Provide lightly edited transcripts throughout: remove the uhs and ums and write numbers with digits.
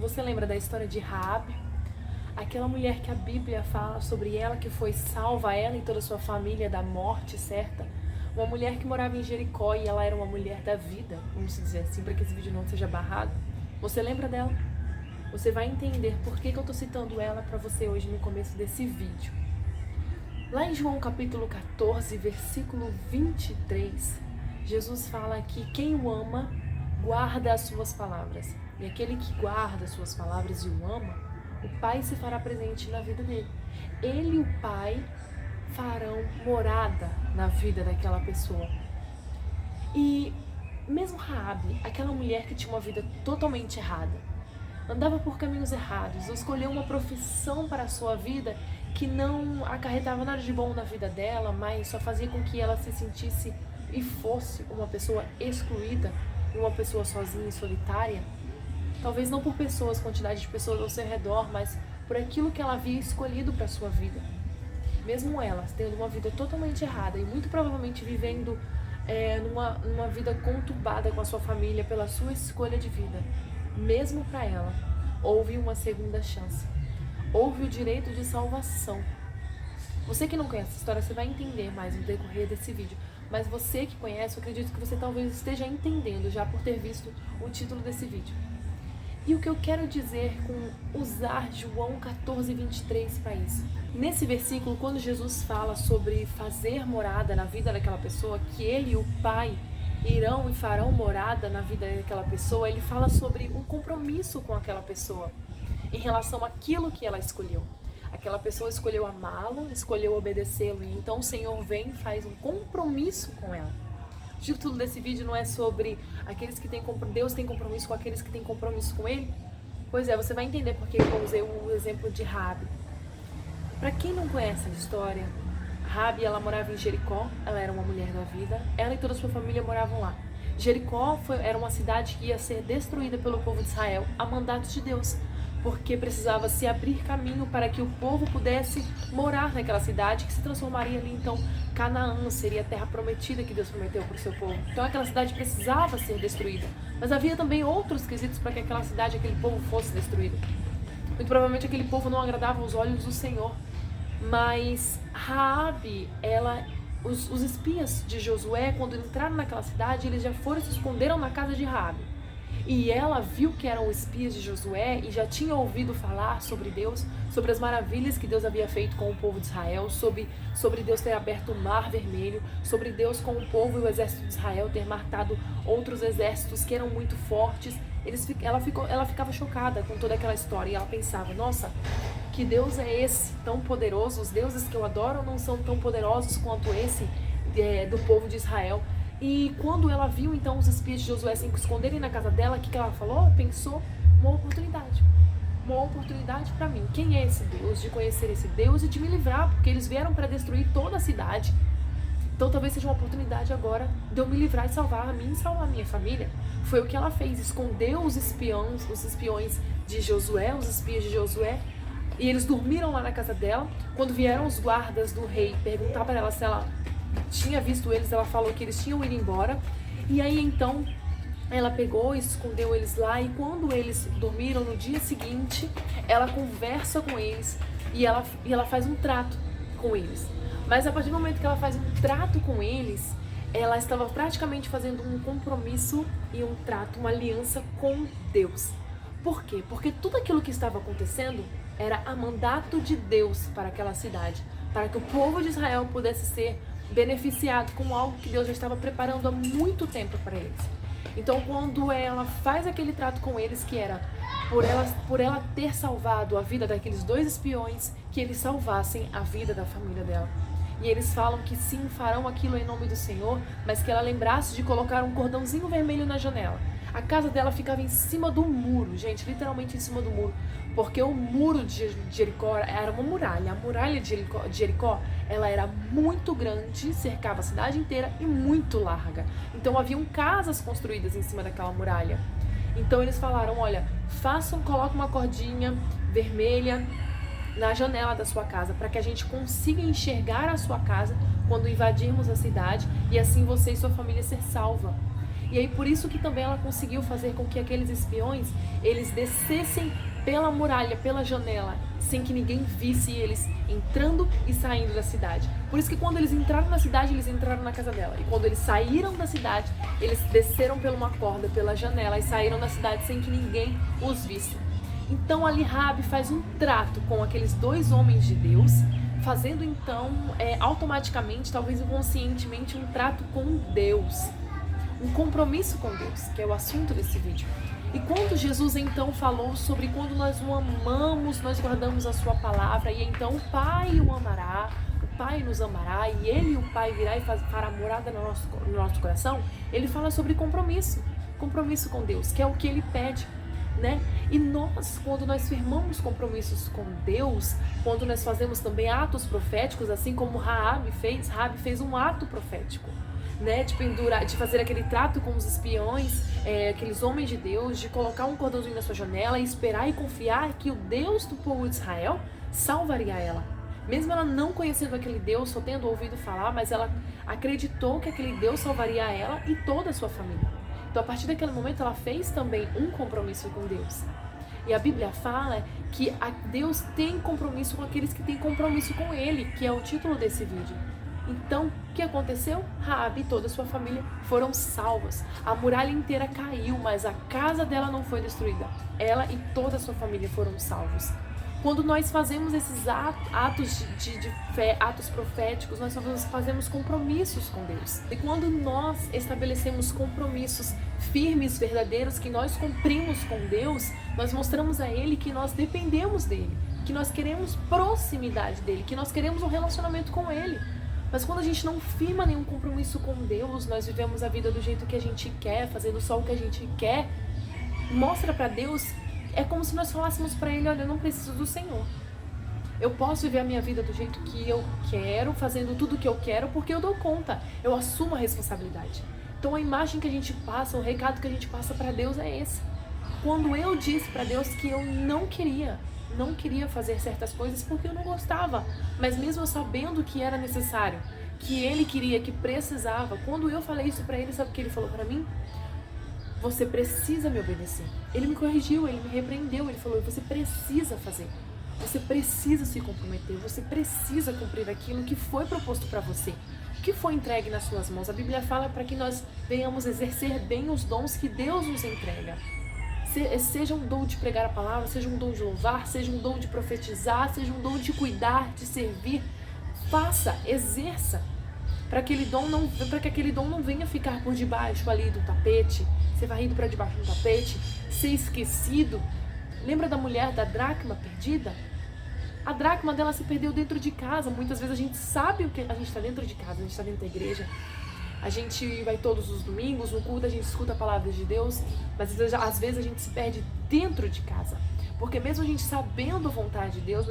Você lembra da história de Raabe? Aquela mulher que a Bíblia fala sobre ela, que foi salva, ela e toda a sua família, da morte certa. Uma mulher que morava em Jericó e ela era uma mulher da vida, vamos dizer assim, para que esse vídeo não seja barrado. Você lembra dela? Você vai entender por que eu estou citando ela para você hoje no começo desse vídeo. Lá em João capítulo 14, versículo 23, Jesus fala que quem o ama, guarda as suas palavras. E aquele que guarda as suas palavras e o ama, o Pai se fará presente na vida dele. Ele e o Pai farão morada na vida daquela pessoa. E mesmo Raabe, aquela mulher que tinha uma vida totalmente errada, andava por caminhos errados, escolheu uma profissão para a sua vida que não acarretava nada de bom na vida dela, mas só fazia com que ela se sentisse e fosse uma pessoa excluída, uma pessoa sozinha e solitária. Talvez não por pessoas, quantidade de pessoas ao seu redor, mas por aquilo que ela havia escolhido para a sua vida. Mesmo ela tendo uma vida totalmente errada e muito provavelmente vivendo numa vida conturbada com a sua família pela sua escolha de vida, mesmo para ela, houve uma segunda chance. Houve o direito de salvação. Você que não conhece essa história, você vai entender mais no decorrer desse vídeo. Mas você que conhece, eu acredito que você talvez esteja entendendo já por ter visto o título desse vídeo. E o que eu quero dizer com usar João 14, 23 para isso? Nesse versículo, quando Jesus fala sobre fazer morada na vida daquela pessoa, que ele e o Pai irão e farão morada na vida daquela pessoa, ele fala sobre um compromisso com aquela pessoa em relação àquilo que ela escolheu. Aquela pessoa escolheu amá-lo, escolheu obedecê-lo, e então o Senhor vem e faz um compromisso com ela. O título desse vídeo não é sobre aqueles que têm Deus tem compromisso com aqueles que têm compromisso com Ele? Pois é, você vai entender porque eu usei o exemplo de Raabe. Para quem não conhece a história, Raabe, ela morava em Jericó, ela era uma mulher da vida, ela e toda a sua família moravam lá. Jericó era uma cidade que ia ser destruída pelo povo de Israel a mandato de Deus, porque precisava se abrir caminho para que o povo pudesse morar naquela cidade, que se transformaria ali então Canaã, seria a terra prometida que Deus prometeu para o seu povo. Então aquela cidade precisava ser destruída, mas havia também outros quesitos para que aquela cidade, aquele povo fosse destruído. Muito provavelmente aquele povo não agradava aos olhos do Senhor, mas Raabe, os espias de Josué, quando entraram naquela cidade, eles já foram e se esconderam na casa de Raabe. E ela viu que eram espias de Josué e já tinha ouvido falar sobre Deus, sobre as maravilhas que Deus havia feito com o povo de Israel, sobre Deus ter aberto o mar vermelho, sobre Deus com o povo e o exército de Israel ter matado outros exércitos que eram muito fortes. Ela ficava chocada com toda aquela história e ela pensava, nossa, que Deus é esse tão poderoso? Os deuses que eu adoro não são tão poderosos quanto esse do povo de Israel. E quando ela viu então os espias de Josué se esconderem na casa dela, o que ela falou? Pensou, uma oportunidade para mim. Quem é esse Deus? De conhecer esse Deus e de me livrar, porque eles vieram para destruir toda a cidade. Então talvez seja uma oportunidade agora de eu me livrar e salvar a mim e salvar a minha família. Foi o que ela fez, escondeu os espiões de Josué, os espias de Josué, e eles dormiram lá na casa dela. Quando vieram os guardas do rei perguntar para ela se ela tinha visto eles, ela falou que eles tinham ido embora. E aí então ela pegou e escondeu eles lá, e quando eles dormiram no dia seguinte, ela conversa com eles e ela faz um trato com eles. Mas a partir do momento que ela faz um trato com eles, ela estava praticamente fazendo um compromisso e um trato, uma aliança com Deus. Por quê? Porque tudo aquilo que estava acontecendo era a mandato de Deus para aquela cidade, para que o povo de Israel pudesse ser beneficiado com algo que Deus já estava preparando há muito tempo para eles. Então, quando ela faz aquele trato com eles, que era por ela ter salvado a vida daqueles dois espiões, que eles salvassem a vida da família dela. E eles falam que sim, farão aquilo em nome do Senhor, mas que ela lembrasse de colocar um cordãozinho vermelho na janela. A casa dela ficava em cima do muro, gente, literalmente em cima do muro, porque o muro de Jericó era uma muralha. A muralha de Jericó, ela era muito grande, cercava a cidade inteira e muito larga. Então haviam casas construídas em cima daquela muralha. Então eles falaram, olha, coloca uma cordinha vermelha na janela da sua casa, para que a gente consiga enxergar a sua casa quando invadirmos a cidade, e assim você e sua família ser salva. E aí por isso que também ela conseguiu fazer com que aqueles espiões, eles descessem pela muralha, pela janela, sem que ninguém visse eles entrando e saindo da cidade. Por isso que quando eles entraram na cidade, eles entraram na casa dela. E quando eles saíram da cidade, eles desceram por uma corda, pela janela, e saíram da cidade sem que ninguém os visse. Então ali Raabe faz um trato com aqueles dois homens de Deus, fazendo então automaticamente, talvez inconscientemente, um trato com Deus. Um compromisso com Deus, que é o assunto desse vídeo. E quando Jesus então falou sobre quando nós o amamos, nós guardamos a sua palavra, e então o Pai o amará, o Pai nos amará, e Ele, o Pai, virá e fará morada no nosso coração, Ele fala sobre compromisso com Deus, que é o que Ele pede, né? E nós, quando nós firmamos compromissos com Deus, quando nós fazemos também atos proféticos, assim como Raabe fez um ato profético, né, de fazer aquele trato com os espiões, aqueles homens de Deus, de colocar um cordãozinho na sua janela e esperar e confiar que o Deus do povo de Israel salvaria ela. Mesmo ela não conhecendo aquele Deus, só tendo ouvido falar, mas ela acreditou que aquele Deus salvaria ela e toda a sua família. Então, a partir daquele momento, ela fez também um compromisso com Deus. E a Bíblia fala que Deus tem compromisso com aqueles que têm compromisso com Ele, que é o título desse vídeo. Então, o que aconteceu? Raabe e toda a sua família foram salvas. A muralha inteira caiu, mas a casa dela não foi destruída. Ela e toda a sua família foram salvos. Quando nós fazemos esses atos de fé, atos proféticos, nós fazemos compromissos com Deus. E quando nós estabelecemos compromissos firmes, verdadeiros, que nós cumprimos com Deus, nós mostramos a Ele que nós dependemos dEle, que nós queremos proximidade dEle, que nós queremos um relacionamento com Ele. Mas quando a gente não firma nenhum compromisso com Deus, nós vivemos a vida do jeito que a gente quer, fazendo só o que a gente quer, mostra para Deus, é como se nós falássemos para Ele, olha, eu não preciso do Senhor. Eu posso viver a minha vida do jeito que eu quero, fazendo tudo o que eu quero, porque eu dou conta, eu assumo a responsabilidade. Então a imagem que a gente passa, o recado que a gente passa para Deus é esse. Quando eu disse para Deus que eu não queria fazer certas coisas porque eu não gostava, mas mesmo sabendo que era necessário, que Ele queria, que precisava, quando eu falei isso para Ele, sabe o que Ele falou para mim? Você precisa me obedecer. Ele me corrigiu, Ele me repreendeu, Ele falou, você precisa fazer, você precisa se comprometer, você precisa cumprir aquilo que foi proposto para você, que foi entregue nas suas mãos. A Bíblia fala para que nós venhamos exercer bem os dons que Deus nos entrega. Seja um dom de pregar a palavra, seja um dom de louvar, seja um dom de profetizar, seja um dom de cuidar, de servir. Faça, exerça, para que aquele dom não venha ficar por debaixo ali do tapete, ser varrido para debaixo do tapete, ser esquecido. Lembra da mulher da dracma perdida? A dracma dela se perdeu dentro de casa. Muitas vezes a gente sabe o que a gente está dentro de casa, a gente está dentro da igreja. A gente vai todos os domingos, no culto a gente escuta a palavra de Deus, mas às vezes a gente se perde dentro de casa. Porque mesmo a gente sabendo a vontade de Deus,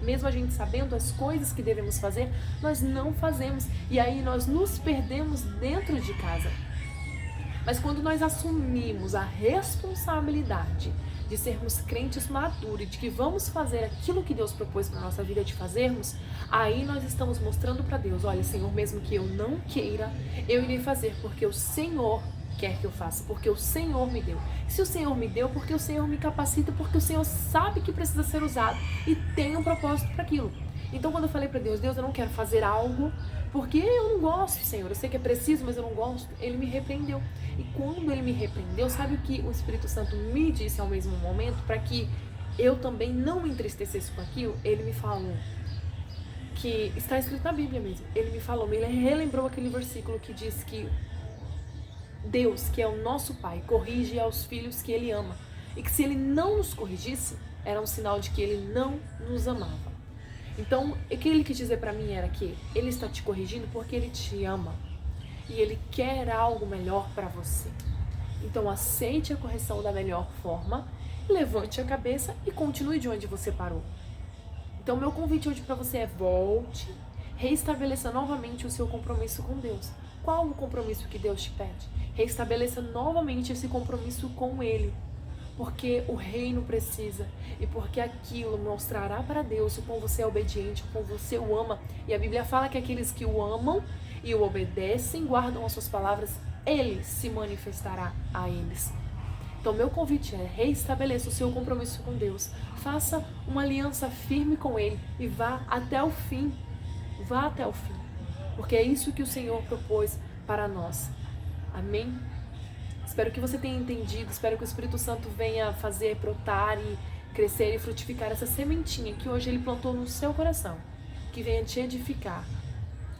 mesmo a gente sabendo as coisas que devemos fazer, nós não fazemos. E aí nós nos perdemos dentro de casa. Mas quando nós assumimos a responsabilidade de sermos crentes maduros, de que vamos fazer aquilo que Deus propôs para a nossa vida de fazermos, aí nós estamos mostrando para Deus, olha, Senhor, mesmo que eu não queira, eu irei fazer, porque o Senhor quer que eu faça, porque o Senhor me deu. Se o Senhor me deu, porque o Senhor me capacita, porque o Senhor sabe que precisa ser usado e tem um propósito para aquilo. Então quando eu falei para Deus, eu não quero fazer algo porque eu não gosto, Senhor, eu sei que é preciso, mas eu não gosto, Ele me repreendeu. E quando Ele me repreendeu, sabe o que o Espírito Santo me disse ao mesmo momento, para que eu também não me entristecesse com aquilo? Ele me falou, que está escrito na Bíblia mesmo, Ele me falou, Ele relembrou aquele versículo que diz que Deus, que é o nosso Pai, corrige aos filhos que Ele ama. E que se Ele não nos corrigisse, era um sinal de que Ele não nos amava. Então, o que Ele quis dizer para mim era que Ele está te corrigindo porque Ele te ama. E Ele quer algo melhor para você. Então, aceite a correção da melhor forma, levante a cabeça e continue de onde você parou. Então, meu convite hoje para você é volte, reestabeleça novamente o seu compromisso com Deus. Qual o compromisso que Deus te pede? Reestabeleça novamente esse compromisso com Ele. Porque o reino precisa e porque aquilo mostrará para Deus o quão você é obediente, o quão você o ama. E a Bíblia fala que aqueles que o amam e o obedecem guardam as suas palavras Ele se manifestará a eles. Então, meu convite é: reestabeleça o seu compromisso com Deus. Faça uma aliança firme com Ele e vá até o fim. Vá até o fim. Porque é isso que o Senhor propôs para nós. Amém? Espero que você tenha entendido. Espero que o Espírito Santo venha fazer brotar e crescer e frutificar essa sementinha que hoje Ele plantou no seu coração. Que venha te edificar.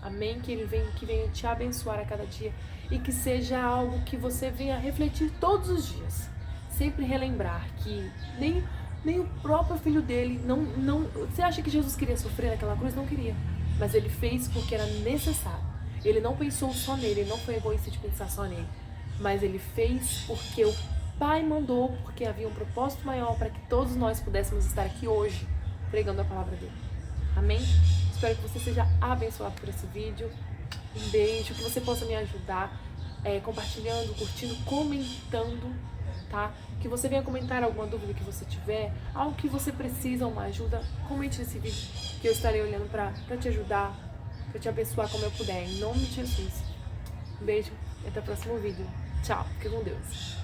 Amém? Que venha te abençoar a cada dia. E que seja algo que você venha refletir todos os dias. Sempre relembrar que nem o próprio filho dele, você acha que Jesus queria sofrer naquela cruz? Não queria. Mas ele fez porque era necessário. Ele não pensou só nele, ele não foi egoísta de pensar só nele. Mas ele fez porque o Pai mandou, porque havia um propósito maior para que todos nós pudéssemos estar aqui hoje, pregando a palavra dele. Amém? Espero que você seja abençoado por esse vídeo. Um beijo, que você possa me ajudar compartilhando, curtindo, comentando, tá? Que você venha comentar alguma dúvida que você tiver, algo que você precisa, uma ajuda, comente nesse vídeo que eu estarei olhando para te ajudar, para te abençoar como eu puder, em nome de Jesus. Um beijo e até o próximo vídeo. Tchau, fique com Deus.